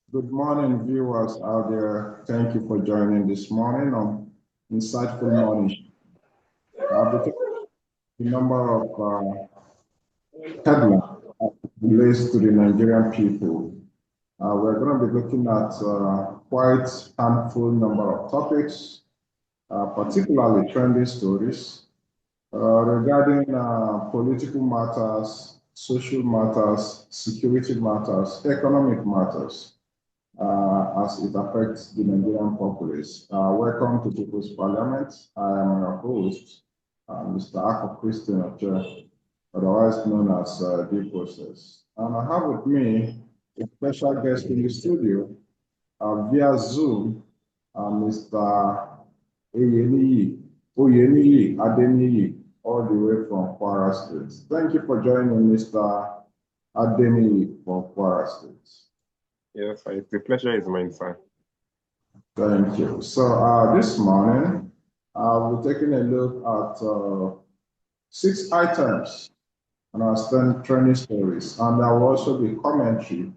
Good morning, viewers out there. Thank you for joining this morning on Insightful Morning. I'll be taking a number of headlines relates to the Nigerian people. We're going to be looking at quite handful number of topics, particularly trending stories regarding political matters, social matters, security matters, economic matters. As it affects the Nigerian populace. Welcome to People's Parliament. I am your host, Mr. Ako Christian Oche, otherwise known as Due Process. And I have with me a special guest in the studio via Zoom, Mr. Oyeniyi Adeniyi, all the way from Kwara State. Thank you for joining Mr. Adeniyi from Kwara State. Yes, the pleasure is mine, sir. Thank you. So this morning, we're taking a look at 6 items on our trending stories, and there will also be commentary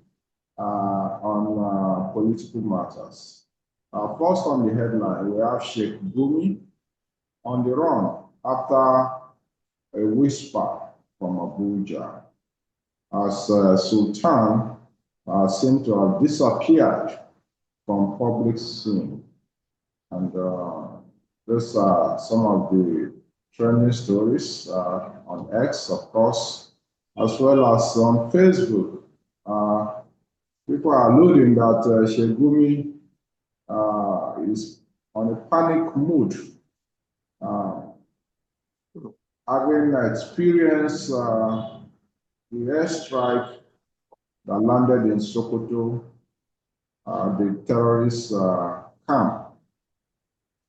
on political matters. First on the headline, we have Sheikh Gumi on the run after a whisper from Abuja, as Sultan seem to have disappeared from public scene. And these are some of the trending stories on X, of course, as well as on Facebook. People are alluding that Sheikh Gumi is on a panic mood, having experienced the airstrike that landed in Sokoto, the terrorist camp.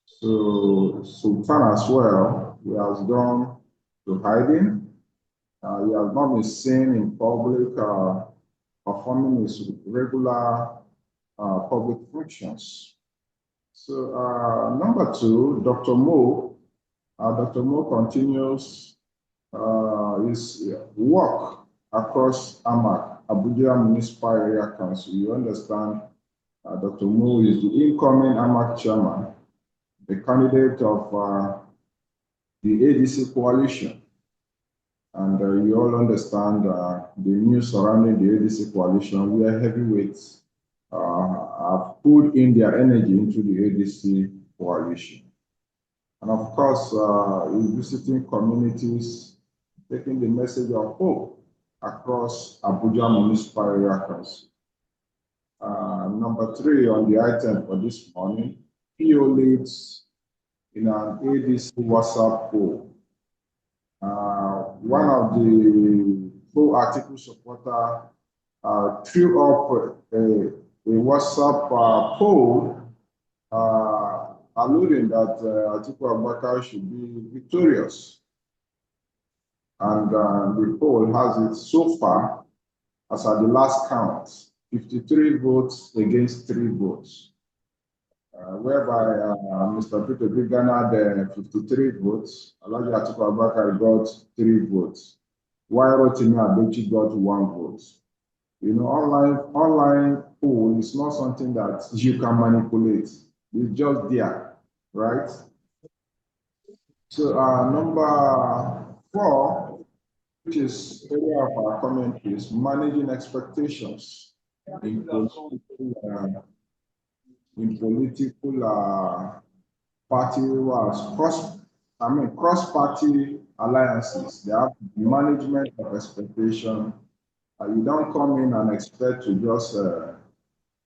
So Sultan as well, he has gone to hiding. He has not been seen in public performing his regular public functions. So number 2, Dr. Mo. Dr. Mo continues his work across AMAC, Abuja Municipal Area Council. You understand, Dr. Mo is the incoming AMAC chairman, the candidate of the ADC coalition. And you all understand the news surrounding the ADC coalition, where heavyweights have put in their energy into the ADC coalition. And of course, he's visiting communities, taking the message of hope across Abuja Municipal Area Council. Number 3 on the item for this morning, PO leads in an ADC WhatsApp poll. One of the pro-Atiku supporter threw up a WhatsApp poll alluding that Atiku Abubakar should be victorious. And the poll has it so far, as at the last count, 53 votes against 3 votes, whereby Mr. Peter Bigana had 53 votes, Alhaji Atiku Abubakar got 3 votes, while Rotimi Abechi got 1 vote. You know, online poll is not something that you can manipulate. It's just there, right? So number 4, which is area of our commentaries, managing expectations in political party wars, cross-party alliances. They have management of expectation. You don't come in and expect to just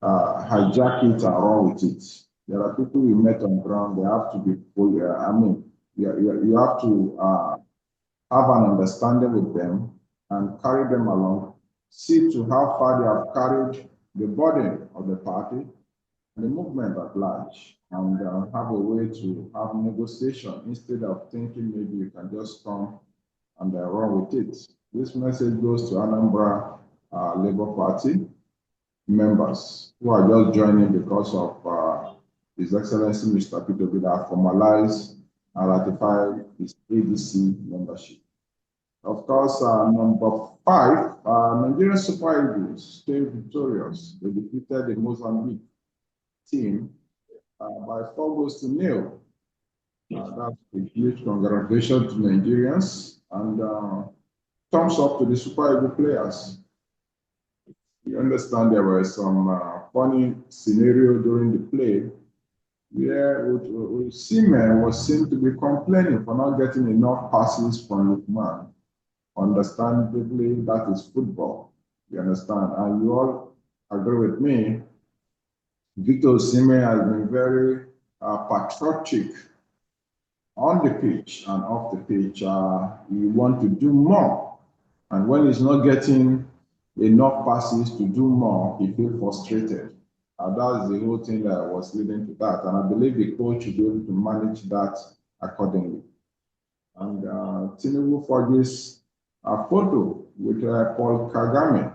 hijack it and run with it. There are people you met on ground. They have to be, you have to have an understanding with them and carry them along. See to how far they have carried the burden of the party and the movement at large, and have a way to have negotiation instead of thinking maybe you can just come and run with it. This message goes to Anambra Labour Party members who are just joining because of His Excellency Mr. Peter Bida formalized and ratified his ADC membership. Of course, number 5, Nigerian Super Eagles stayed victorious. They defeated the Mozambique team by 4-0. That's a huge congratulations to Nigerians and thumbs up to the Super Eagles players. You understand there were some funny scenario during the play where Seaman was seen to be complaining for not getting enough passes from Lukman. Understandably, that is football. You understand? And you all agree with me. Victor Osimhen has been very patriotic on the pitch and off the pitch. He wants to do more. And when he's not getting enough passes to do more, he feels frustrated. That's the whole thing that was leading to that. And I believe the coach will be able to manage that accordingly. And Tinubu forgets a photo with Paul Kagame.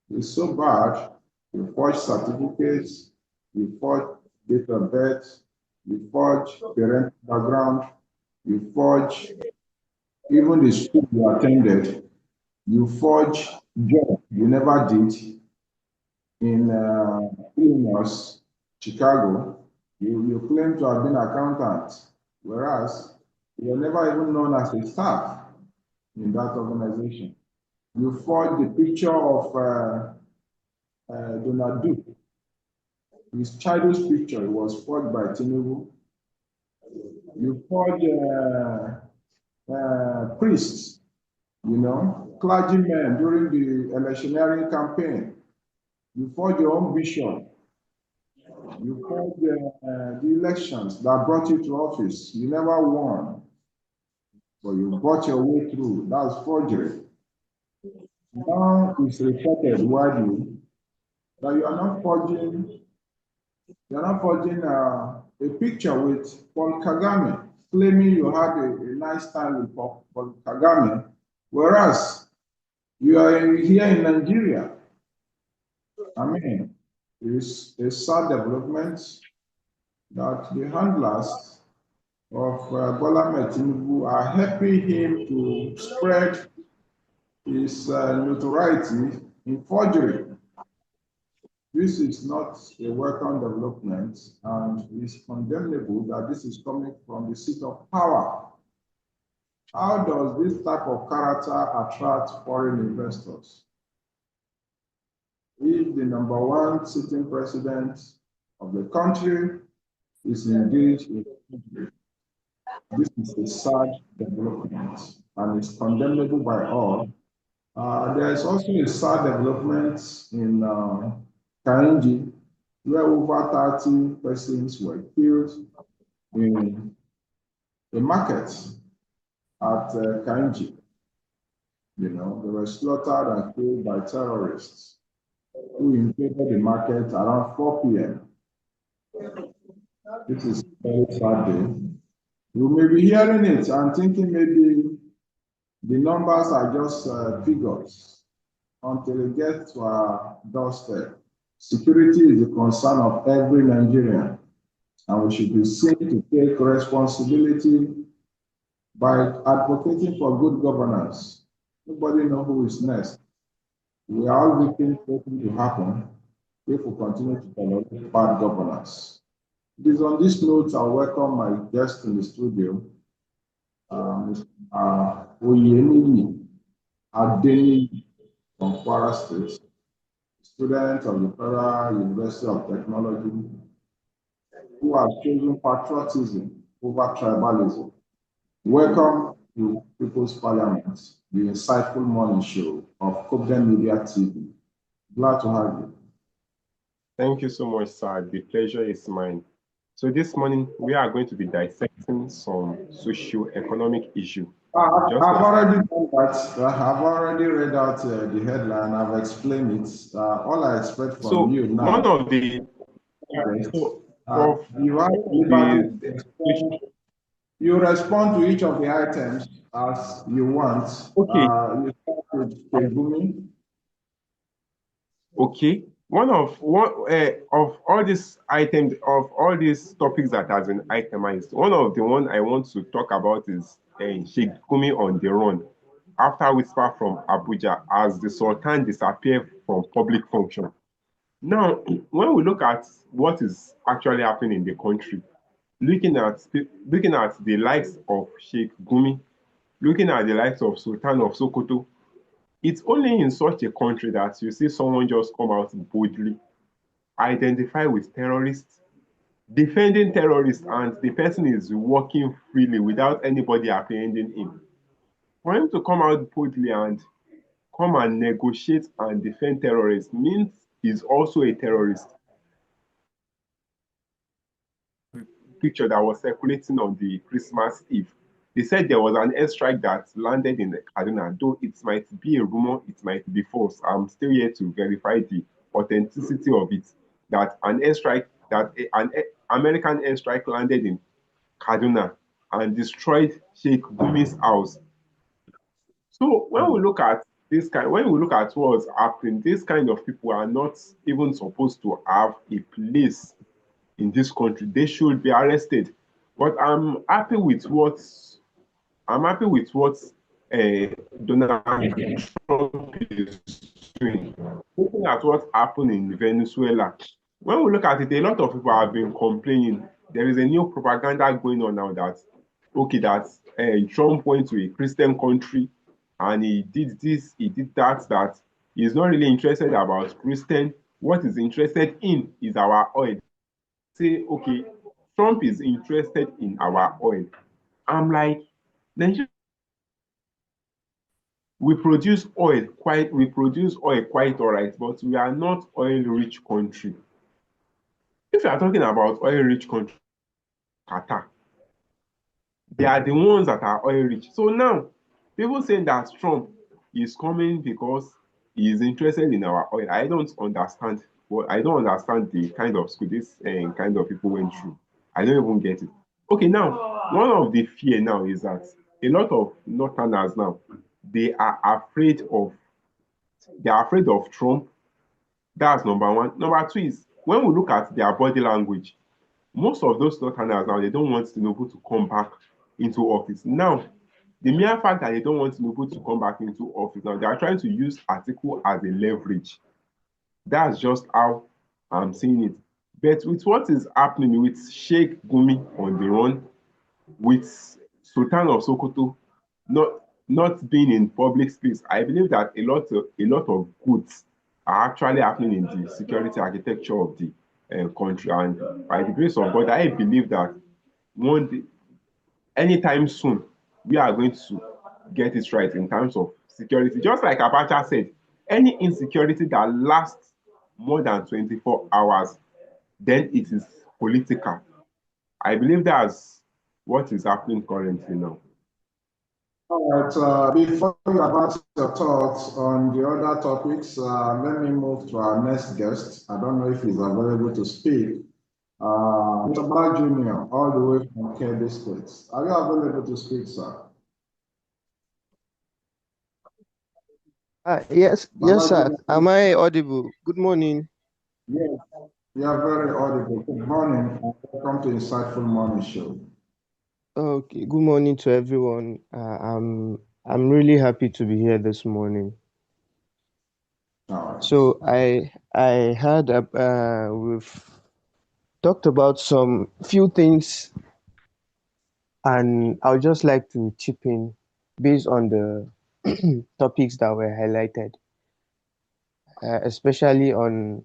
It's so bad. You forge certificates, you forge date of birth, you forge parent background, you forge even the school you attended, you forge job you never did in Illinois, Chicago. You claim to have been accountant, whereas you were never even known as a staff in that organization. You forged the picture of Donald Duke. His childhood picture was forged by Tinubu. You forged priests, clergymen during the electioneering campaign. You forged your own vision. You forged the elections that brought you to office. You never won, but you brought your way through. That's forgery. Now it's reported widely that you are not forging a picture with Paul Kagame, claiming you had a nice time with Paul Kagame, whereas you are here in Nigeria. I mean, it's a sad development that the handlers of Bola Tinubu are helping him to spread his notoriety in forgery. This is not a welcome development, and it's condemnable that this is coming from the seat of power. How does this type of character attract foreign investors? If the #1 sitting president of the country is engaged in forgery, this is a sad development, and it's condemnable by all. There is also a sad development in Kainji, where over 30 persons were killed in the market at Kainji. They were slaughtered and killed by terrorists who invaded the market around 4 p.m. This is a very sad day. You may be hearing it and thinking maybe the numbers are just figures until it gets to our doorstep. Security is the concern of every Nigerian, and we should be seen to take responsibility by advocating for good governance. Nobody knows who is next. We are all victims waiting to happen if we continue to tolerate bad governance. It is on this note I welcome my guest in the studio, Oyemili Adeni from Kwara State, student of the Federal University of Technology, who has chosen patriotism over tribalism. Welcome to People's Parliament, the insightful morning show of Cobden Media TV. Glad to have you. Thank you so much, sir. The pleasure is mine. So this morning, we are going to be dissecting some socio-economic issue. I've already done that. I've already read out the headline. I've explained it. All I expect from you now. One of the you have liberty to you respond to each of the items as you want. Okay. You start with Sheikh Gumi. Okay. One of all these items, of all these topics that has been itemized, one of the one I want to talk about is Sheikh Gumi on the run. after whisper from Abuja as the Sultan disappeared from public function. Now, when we look at what is actually happening in the country, looking at the likes of Sheikh Gumi, looking at the likes of Sultan of Sokoto, it's only in such a country that you see someone just come out boldly, identify with terrorists, defending terrorists, and the person is working freely without anybody apprehending him. For him to come out boldly and come and negotiate and defend terrorists means he's also a terrorist. Picture that was circulating on the Christmas Eve. They said there was an airstrike that landed in Kaduna, though it might be a rumor, it might be false. I'm still here to verify the authenticity of it. That an airstrike, an American airstrike landed in Kaduna and destroyed Sheikh Gumi's house. So when we look at what's happening, this kind of people are not even supposed to have a place in this country. They should be arrested. But I'm happy with what Donald Trump is doing. Looking at what happened in Venezuela, when we look at it, a lot of people have been complaining. There is a new propaganda going on now that okay, that Trump went to a Christian country and he did this, he did that. That he's not really interested about Christian. What he's interested in is our oil. Say, okay, Trump is interested in our oil. I'm like, Nigeria, we produce oil quite all right, but we are not oil-rich country. If you are talking about oil-rich country, Qatar, they are the ones that are oil-rich. So now, people saying that Trump is coming because he is interested in our oil. I don't understand. Well, I don't understand the kind of school this kind of people went through. I don't even get it. Okay, now one of the fear now is that a lot of Northerners now they are afraid of Trump. That's number one. Number two is when we look at their body language, most of those Northerners now they don't want Tinubu to come back into office. Now, the mere fact that they don't want Tinubu to come back into office now, they are trying to use Atiku as a leverage. That's just how I'm seeing it. But with what is happening with Sheikh Gumi on the run, with Sultan of Sokoto not being in public space, I believe that a lot of goods are actually happening in the security architecture of the country. And by the grace of God, I believe that one day, anytime soon, we are going to get it right in terms of security. Just like Abacha said, any insecurity that lasts more than 24 hours, then it is political. I believe that's what is happening currently now. All right, before you advance your thoughts on the other topics, let me move to our next guest. I don't know if he's available to speak. Mr. Bala Jr., all the way from Kebbi State. Are you available to speak, sir? Yes, Bala sir. Jr., Am I audible? Good morning. yes, you are very audible. Good morning, and welcome to Insightful Morning Show. Okay, good morning to everyone. I'm really happy to be here this morning. All right. So I heard we've talked about some few things, and I would just like to chip in based on the topics that were highlighted, especially on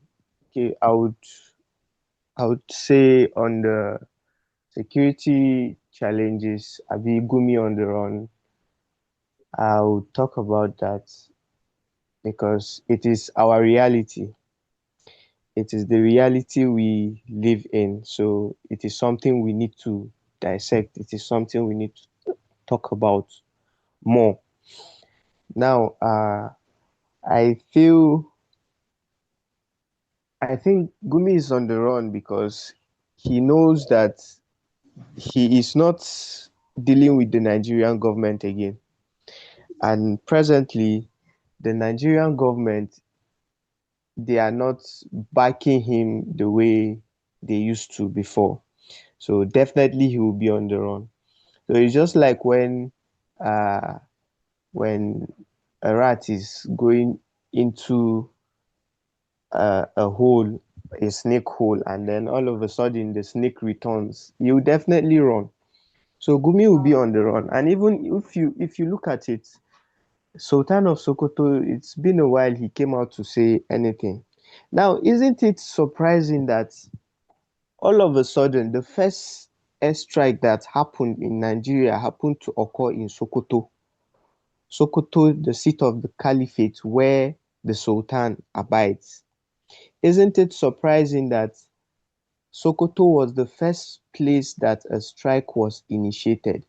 okay, I would say on the security challenges, Abi Gumi on the run. I'll talk about that because it is our reality. It is the reality we live in. So it is something we need to dissect. It is something we need to talk about more. Now, I feel, I think Gumi is on the run because he knows that he is not dealing with the Nigerian government again. And presently, the Nigerian government, they are not backing him the way they used to before. So definitely he will be on the run. So it's just like when uh, when a rat is going into a hole, a snake hole, and then all of a sudden the snake returns, you will definitely run. So Gumi will be on the run. And even if you look at it, Sultan of Sokoto, it's been a while he came out to say anything. Now, isn't it surprising that all of a sudden the first airstrike that happened in Nigeria happened to occur in Sokoto? Sokoto, the seat of the caliphate where the Sultan abides. Isn't it surprising that Sokoto was the first place that a strike was initiated?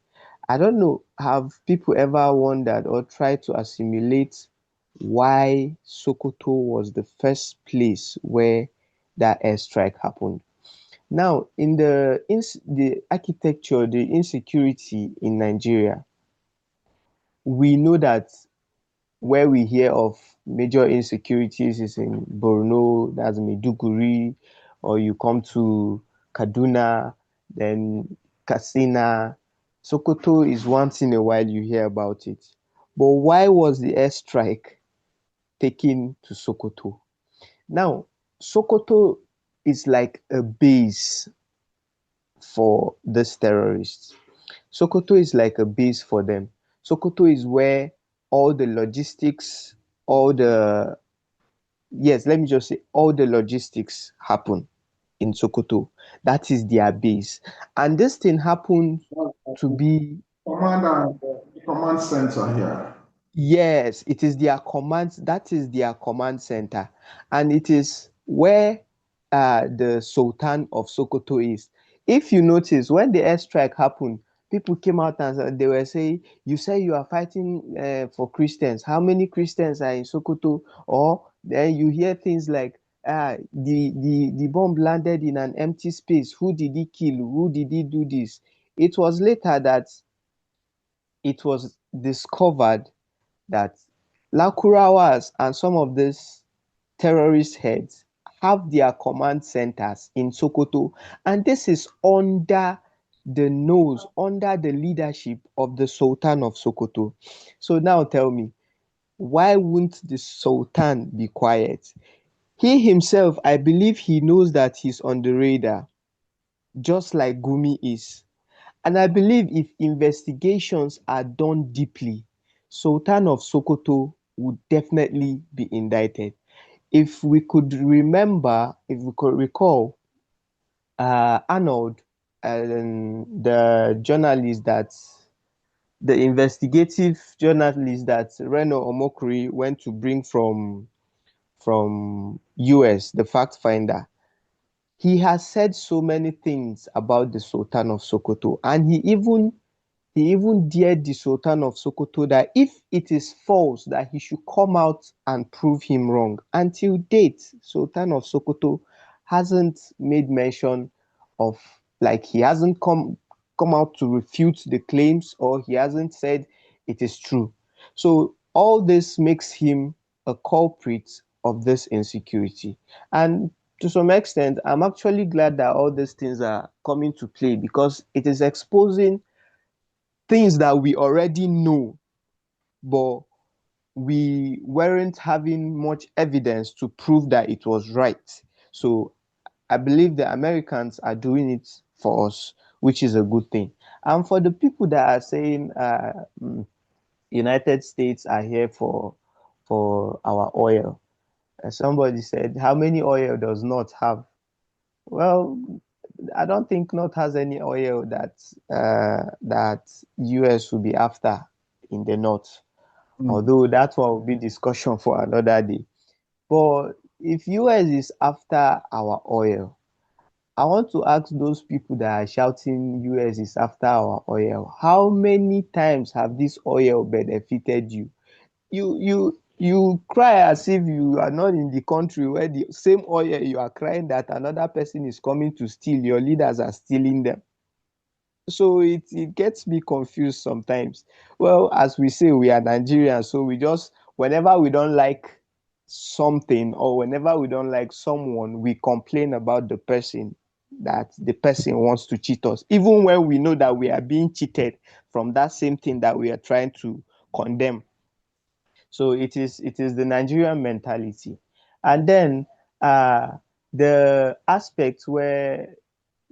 I don't know, have people ever wondered or tried to assimilate why Sokoto was the first place where that airstrike happened? Now, in the architecture, the insecurity in Nigeria, we know that where we hear of major insecurities is in Borno, that's Maiduguri, or you come to Kaduna, then Katsina. Sokoto is once in a while you hear about it. But why was the airstrike taken to Sokoto? Now, Sokoto is like a base for these terrorists. Sokoto is like a base for them. Sokoto is where all the logistics, all the, yes, let me just say, all the logistics happen in Sokoto. That is their base. And this thing happened to be, Command and command center here. yes, it is their command, that is their command center. And it is where the Sultan of Sokoto is. If you notice, when the airstrike happened, people came out and they were saying, you say you are fighting for Christians. How many Christians are in Sokoto? Or then you hear things like, the bomb landed in an empty space. Who did he kill? Who did he do this? It was later that it was discovered that Lakurawas and some of these terrorist heads have their command centers in Sokoto, and this is under the nose, under the leadership of the Sultan of Sokoto. So now tell me, why wouldn't the Sultan be quiet? He himself, I believe he knows that he's on the radar, just like Gumi is. And I believe if investigations are done deeply, Sultan of Sokoto would definitely be indicted. If we could remember, if we could recall, Arnold, the journalist that, the investigative journalist that Reno Omokri went to bring from US, the fact finder, he has said so many things about the Sultan of Sokoto, and he even dared the Sultan of Sokoto that if it is false, that he should come out and prove him wrong. Until date, Sultan of Sokoto hasn't made mention of, like, he hasn't come out to refute the claims, or he hasn't said it is true. So all this makes him a culprit of this insecurity. And to some extent, I'm actually glad that all these things are coming to play, because it is exposing things that we already know, but we weren't having much evidence to prove that it was right. So I believe the Americans are doing it for us, which is a good thing. And for the people that are saying United States are here for our oil, somebody said, how many oil does North have? Well, I don't think North has any oil that US will be after in the North. Although that one will be discussion for another day. But if US is after our oil, I want to ask those people that are shouting US is after our oil, how many times have this oil benefited you? You cry as if you are not in the country where the same oil you are crying that another person is coming to steal, your leaders are stealing them. So it gets me confused sometimes. Well, as we say, we are Nigerians, so we just, whenever we don't like something or whenever we don't like someone, we complain about the person, that the person wants to cheat us, even when we know that we are being cheated from that same thing that we are trying to condemn. So it is the Nigerian mentality. And then the aspect where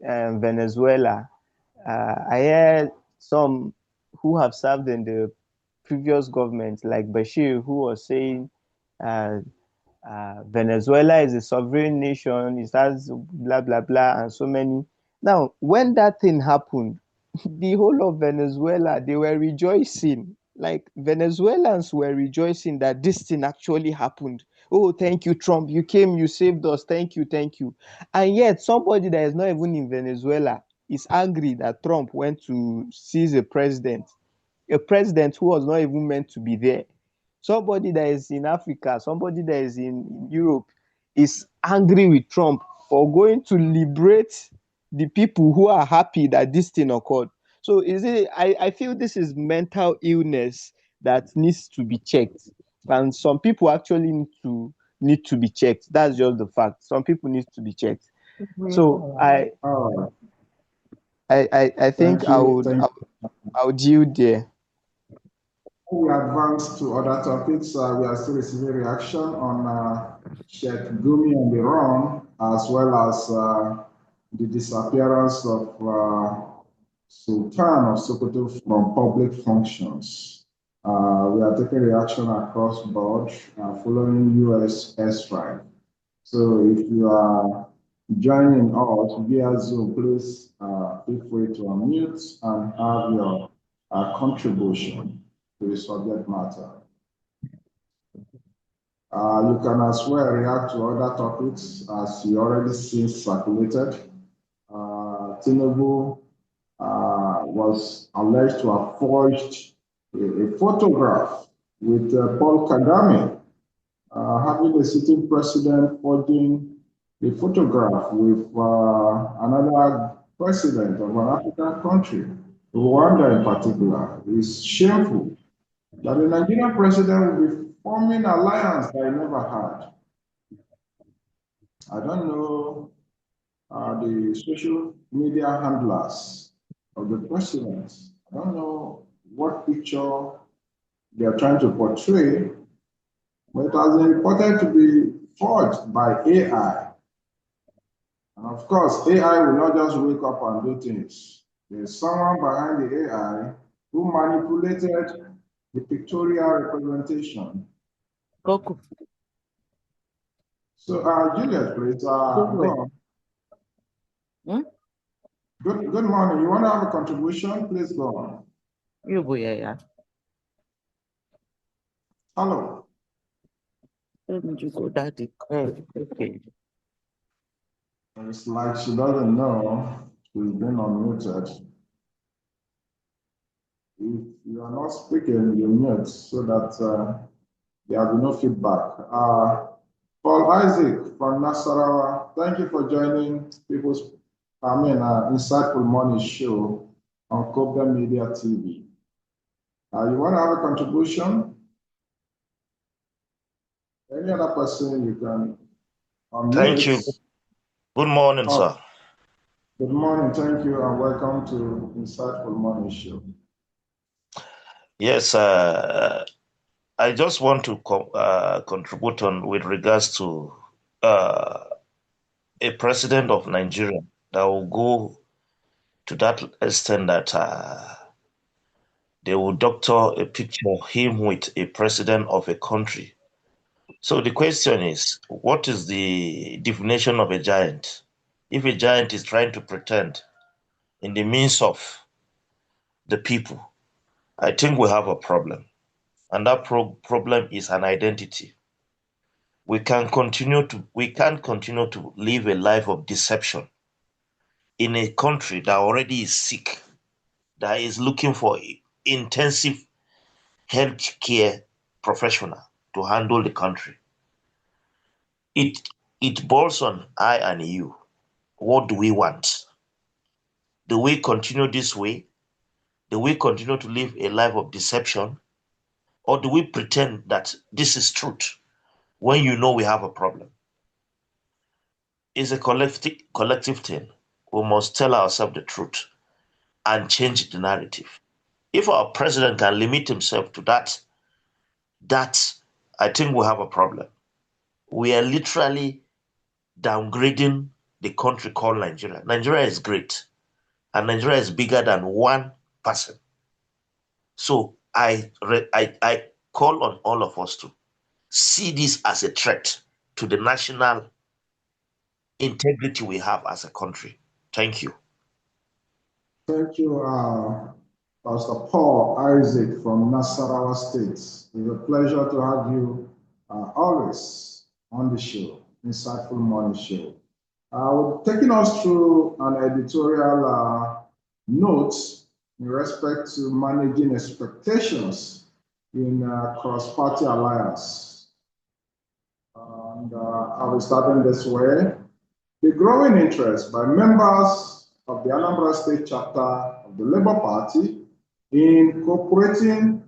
Venezuela, I heard some who have served in the previous government, like Bashir, who was saying uh, Venezuela is a sovereign nation, it has blah, blah, blah, and so many. Now, when that thing happened, the whole of Venezuela, they were rejoicing. Like Venezuelans were rejoicing that this thing actually happened. Oh, thank you, Trump. You came, you saved us. Thank you, thank you. And yet, somebody that is not even in Venezuela is angry that Trump went to seize a president who was not even meant to be there. Somebody that is in Africa, somebody that is in Europe is angry with Trump for going to liberate the people who are happy that this thing occurred. So I feel this is mental illness that needs to be checked. And some people actually need to be checked. That's just the fact. Some people need to be checked. So All right. I think Thank you. Thank you. I would yield there. We advance to other topics. We are still receiving reaction on Sheikh Gumi on the run, as well as the disappearance of Sultan of Sokoto from public functions. We are taking reaction across board following US airstrike. So if you are joining us via Zoom, please feel free to unmute and have your contribution to the subject matter. You can as well react to other topics as you already see circulated. Tinubu was alleged to have forged a photograph with Paul Kagame, having a sitting president forging a photograph with another president of an African country, Rwanda in particular. Is shameful that the Nigerian president will be forming alliance that I never had. I don't know the social media handlers of the president. I don't know what picture they are trying to portray, but it has been reported to be forged by AI. And of course, AI will not just wake up and do things. There's someone behind the AI who manipulated the pictorial representation. Coco. So, Juliet, please, go on. Good morning. You want to have a contribution? Please go on. You go, yeah. Hello. Let me just go, Daddy. Okay. It's like she doesn't know she's been unmuted. If you are not speaking, you mute so that there will be no feedback. Paul Isaac from Nasarawa, thank you for joining Insightful Money Show on Cobra Media TV. You want to have a contribution? Any other person you can unmute. Thank you. Good morning, sir. Good morning, thank you, and welcome to Insightful Money Show. Yes, I just want to contribute on with regards to a president of Nigeria that will go to that extent that they will doctor a picture of him with a president of a country. So the question is, what is the definition of a giant? If a giant is trying to pretend in the midst of the people, I think we have a problem. And that problem is an identity. We can't continue to live a life of deception in a country that already is sick, that is looking for intensive health care professional to handle the country. It boils on I and you. What do we want? Do we continue this way? Do we continue to live a life of deception? Or do we pretend that this is truth when you know we have a problem? It's a collective thing. We must tell ourselves the truth and change the narrative. If our president can limit himself to that that I think we have a problem. We are literally downgrading the country called Nigeria. Nigeria is great, and Nigeria is bigger than one person. So I call on all of us to see this as a threat to the national integrity we have as a country. Thank you. Thank you, Pastor Paul Isaac from Nasarawa State. It's a pleasure to have you always on the show, Insightful Morning Show. Taking us through an editorial note in respect to managing expectations in cross-party alliance. And I will start in this way. The growing interest by members of the Anambra State chapter of the Labour Party in cooperating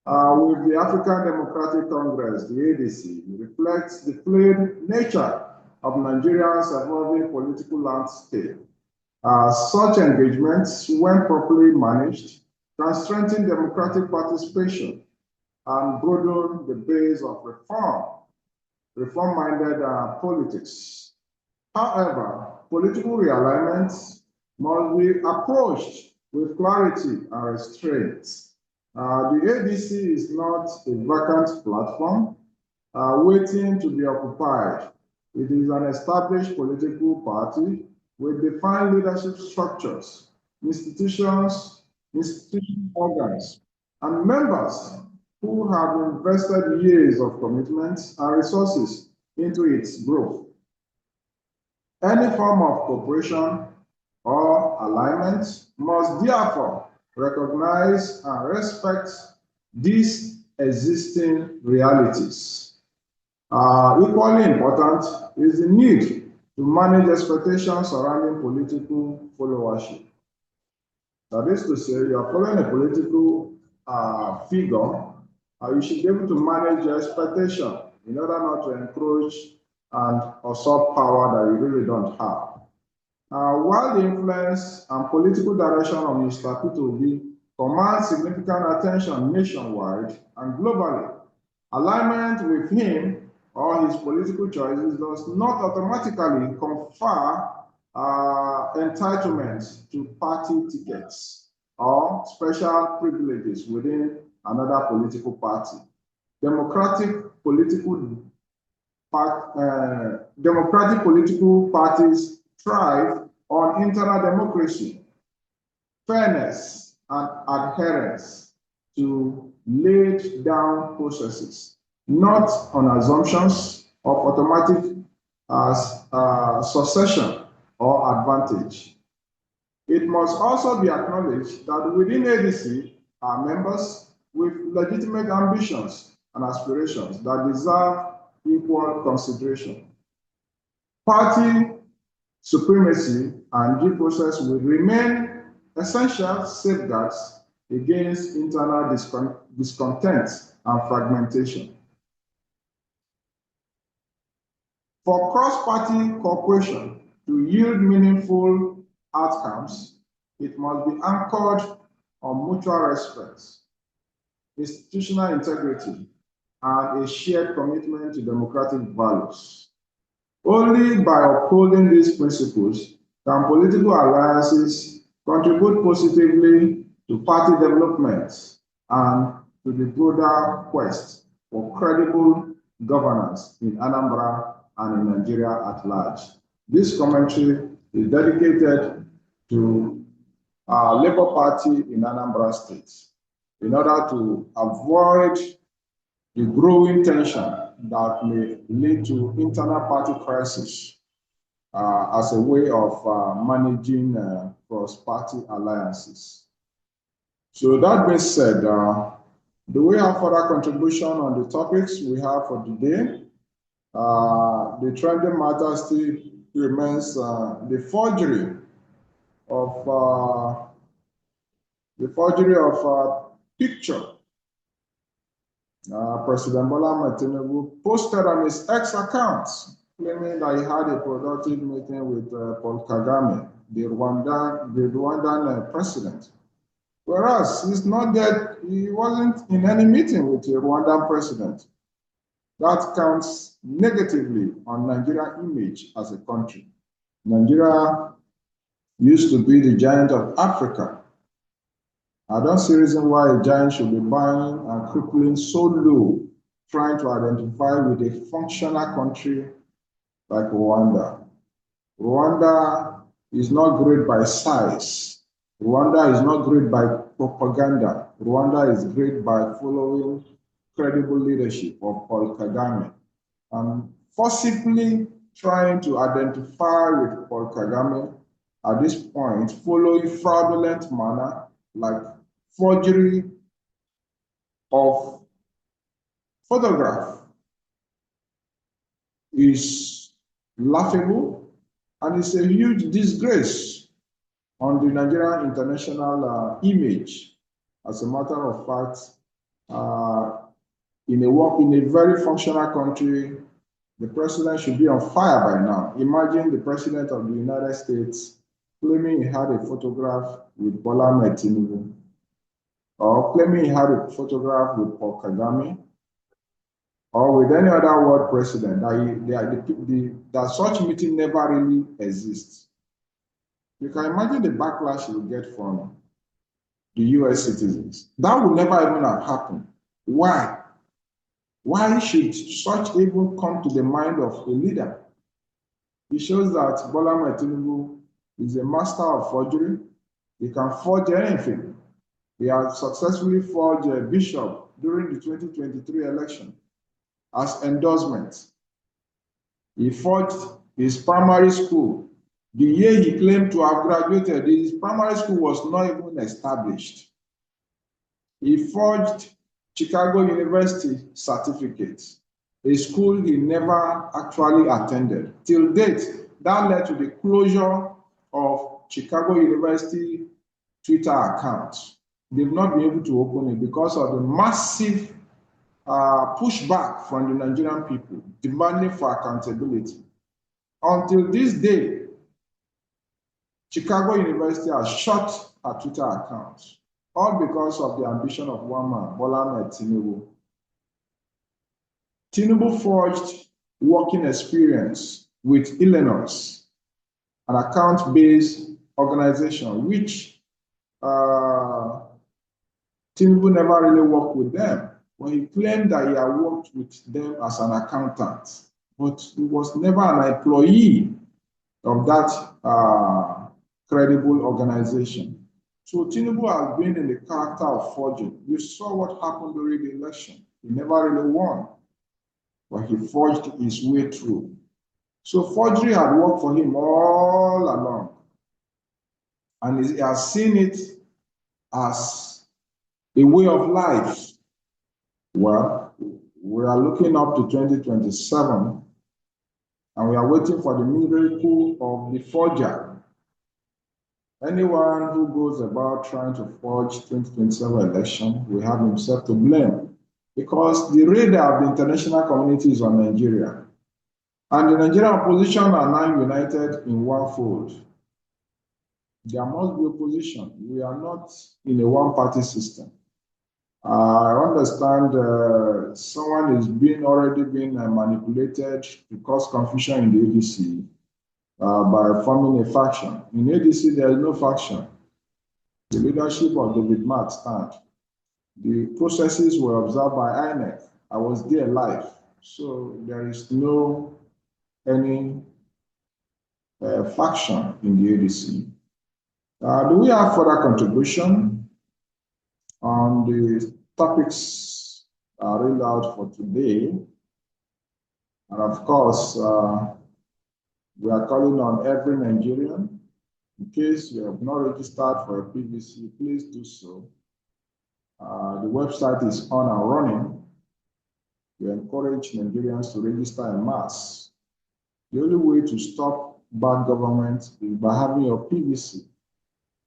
with the African Democratic Congress, the ADC, reflects the fluid nature of Nigeria's evolving political landscape. Such engagements, when properly managed, can strengthen democratic participation and broaden the base of reform-minded politics. However, political realignment must be approached with clarity and restraint. The ADC is not a vacant platform waiting to be occupied. It is an established political party with defined leadership structures, institutional organs, and members who have invested years of commitment and resources into its growth. Any form of cooperation or alignment must therefore recognize and respect these existing realities. Equally important is the need to manage expectations surrounding political followership. That is to say, you are following a political figure, you should be able to manage your expectation in order not to encroach and usurp power that you really don't have. While the influence and political direction of Mr. Peter Obi commands significant attention nationwide and globally, alignment with him or his political choices does not automatically confer entitlements to party tickets or special privileges within another political party. Democratic political parties thrive on internal democracy, fairness, and adherence to laid down processes, not on assumptions of automatic succession or advantage. It must also be acknowledged that within ADC are members with legitimate ambitions and aspirations that deserve equal consideration. Party supremacy and due process will remain essential safeguards against internal discontent and fragmentation. For cross-party cooperation to yield meaningful outcomes, it must be anchored on mutual respect, institutional integrity, and a shared commitment to democratic values. Only by upholding these principles can political alliances contribute positively to party development and to the broader quest for credible governance in Anambra and in Nigeria at large. This commentary is dedicated to our Labour Party in Anambra State in order to avoid the growing tension that may lead to internal party crisis as a way of managing cross-party alliances. So that being said, do we have further contribution on the topics we have for today? The trending matter still remains the forgery of picture President Bola Ahmed Tinubu posted on his X account, claiming that he had a productive meeting with Paul Kagame, the Rwandan president. Whereas he's not yet he wasn't in any meeting with the Rwandan president. That counts negatively on Nigeria's image as a country. Nigeria used to be the giant of Africa. I don't see reason why a giant should be buying and crippling so low, trying to identify with a functional country like Rwanda. Rwanda is not great by size. Rwanda is not great by propaganda. Rwanda is great by following credible leadership of Paul Kagame and forcibly trying to identify with Paul Kagame at this point, following fraudulent manner like forgery of photograph is laughable and it's a huge disgrace on the Nigerian international image. As a matter of fact, in a very functional country, the president should be on fire by now. Imagine the president of the United States claiming he had a photograph with Bola Ahmed Tinubu, or claiming he had a photograph with Paul Kagame, or with any other world president, that such meeting never really exists. You can imagine the backlash you will get from the US citizens. That would never even have happened. Why? Why should such even come to the mind of a leader? It shows that Bola Ahmed Tinubu is a master of forgery. He can forge anything. He has successfully forged a bishop during the 2023 election as endorsement. He forged his primary school. The year he claimed to have graduated, his primary school was not even established. He forged Chicago University certificates, a school he never actually attended. Till date, that led to the closure of Chicago University Twitter accounts. They've not been able to open it because of the massive pushback from the Nigerian people demanding for accountability. Until this day, Chicago University has shut her Twitter accounts, all because of the ambition of one man, Bola Ahmed Tinubu. Tinubu forged working experience with Illinois, an account-based organization, which Tinubu never really worked with them. When he claimed that he had worked with them as an accountant, but he was never an employee of that credible organization. So Tinubu has been in the character of forging. You saw what happened during the election. He never really won, but he forged his way through. So forgery had worked for him all along. And he has seen it as a way of life. Well, we are looking up to 2027, and we are waiting for the miracle of the forger. Anyone who goes about trying to forge 2027 election will have himself to blame, because the radar of the international community is on Nigeria. And the Nigerian opposition are now united in one fold. There must be opposition. We are not in a one-party system. I understand someone is already being manipulated to cause confusion in the ADC by forming a faction. In ADC, there is no faction. The leadership of David Mark stands. The processes were observed by INEC. I was there live. So there is no any faction in the ADC. Do we have further contribution on the topics read out for today? And of course, we are calling on every Nigerian. In case you have not registered for a PVC, please do so. The website is on and running. We encourage Nigerians to register en masse. The only way to stop bad government is by having your PVC.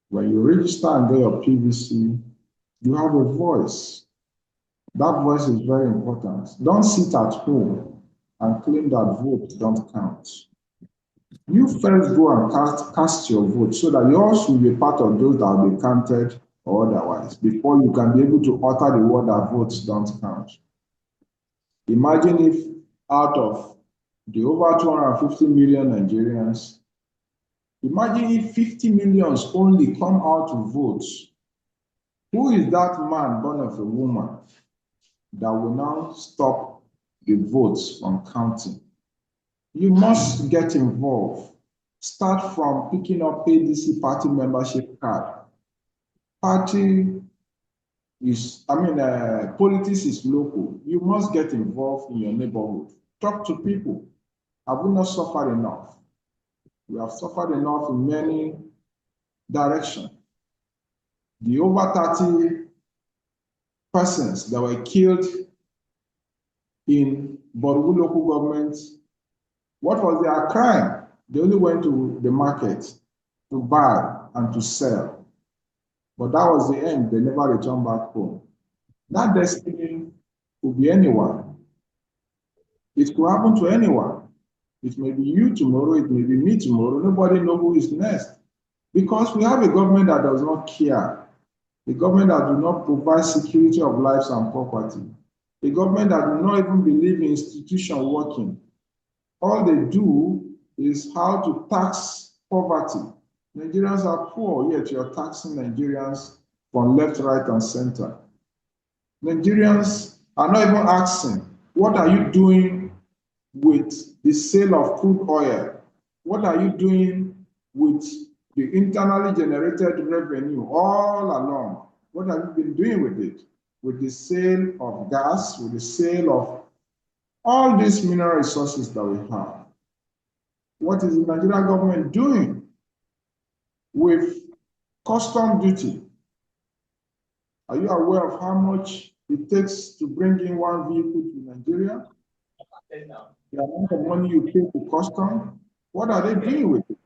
When you register and get your PVC, you have a voice. That voice is very important. Don't sit at home and claim that votes don't count. You first go and cast your vote so that yours will be part of those that will be counted or otherwise before you can be able to utter the word that votes don't count. Imagine if out of the over 250 million Nigerians, imagine if 50 millions only come out to vote. Who is that man born of a woman that will now stop the votes from counting? You must get involved. Start from picking up ADC party membership card. Party is, politics is local. You must get involved in your neighborhood. Talk to people. Have we not suffered enough? We have suffered enough in many directions. The over 30 persons that were killed in Borgu local government, what was their crime? They only went to the market to buy and to sell. But that was the end. They never returned back home. That destiny could be anyone. It could happen to anyone. It may be you tomorrow, it may be me tomorrow. Nobody knows who is next. Because we have a government that does not care. A government that does not provide security of lives and property. A government that does not even believe in institution working. All they do is how to tax poverty. Nigerians are poor, yet you're taxing Nigerians from left, right, and center. Nigerians are not even asking, what are you doing with the sale of crude oil? What are you doing with the internally generated revenue all along? What have you been doing with it? With the sale of gas, with the sale of all these mineral resources that we have. What is the Nigerian government doing with custom duty? Are you aware of how much it takes to bring in one vehicle to Nigeria? The amount of money you pay to custom, what are they doing with it?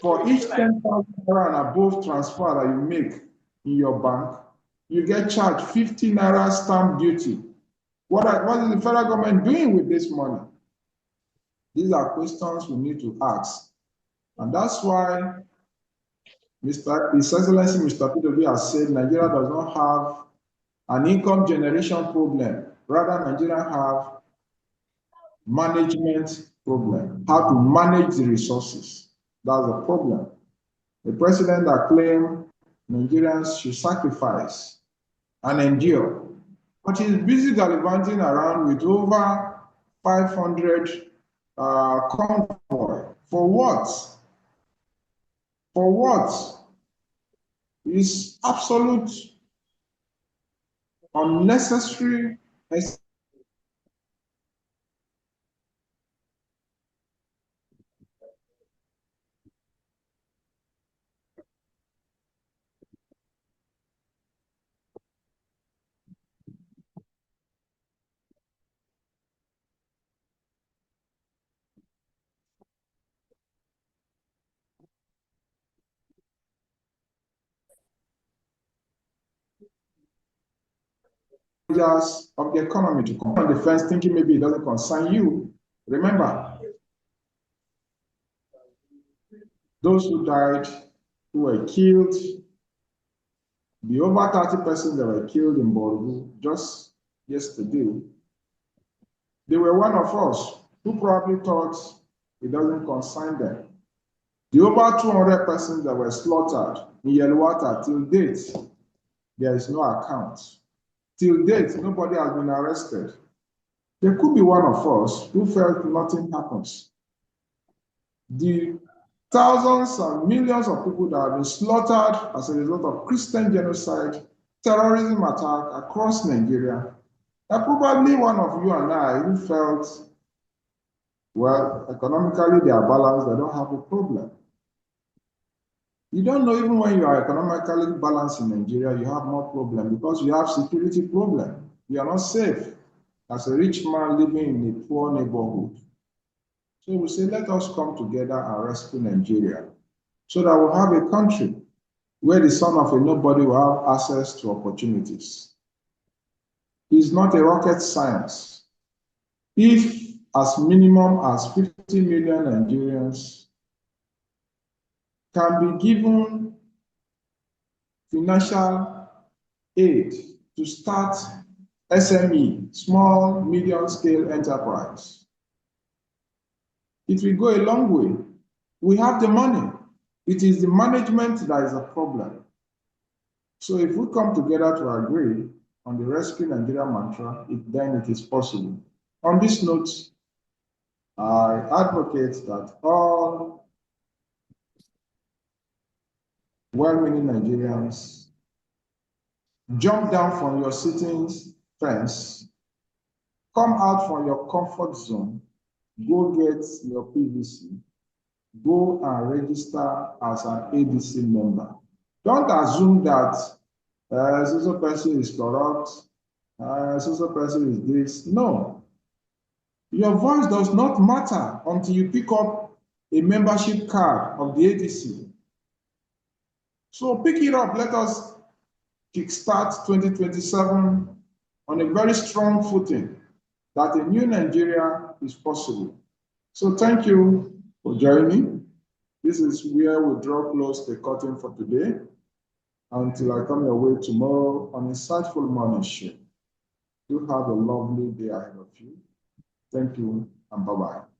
For each 10,000 naira and above transfer that you make in your bank, you get charged 50 naira stamp duty. What is the federal government doing with this money? These are questions we need to ask. And that's why His Excellency Mr. P.W. has said Nigeria does not have an income generation problem. Rather, Nigeria have management problem. How to manage the resources. That's the problem. The president that claimed Nigerians should sacrifice and endure, but he's busy gallivanting around with over 500 convoy. For what? For what? It's absolute unnecessary. Of the economy to come on the fence thinking maybe it doesn't concern you. Remember, those who died, who were killed, the over 30 persons that were killed in Borgu just yesterday, they were one of us who probably thought it doesn't concern them. The over 200 persons that were slaughtered in Yelwata till date, there is no account. Till date, nobody has been arrested. There could be one of us who felt nothing happens. The thousands and millions of people that have been slaughtered as a result of Christian genocide, terrorism attack across Nigeria, are probably one of you and I who felt, well, economically they are balanced, they don't have a problem. You don't know even when you are economically balanced in Nigeria, you have more problem because you have security problem. You are not safe as a rich man living in a poor neighborhood. So we say, let us come together and rescue Nigeria so that we'll have a country where the son of a nobody will have access to opportunities. It's not a rocket science. If as minimum as 50 million Nigerians can be given financial aid to start SME, small, medium scale enterprise. It will go a long way. We have the money. It is the management that is a problem. So if we come together to agree on the Rescue Nigeria mantra, then it is possible. On this note, I advocate that all well-meaning Nigerians jump down from your sitting fence, come out from your comfort zone, go get your PVC, go and register as an ADC member. Don't assume that so person is corrupt, so person is this. No. Your voice does not matter until you pick up a membership card of the ADC. So pick it up. Let us kickstart 2027 on a very strong footing that a new Nigeria is possible. So thank you for joining. This is where we draw close the curtain for today. Until I come your way tomorrow on Insightful Morning Show. You have a lovely day ahead of you. Thank you and bye-bye.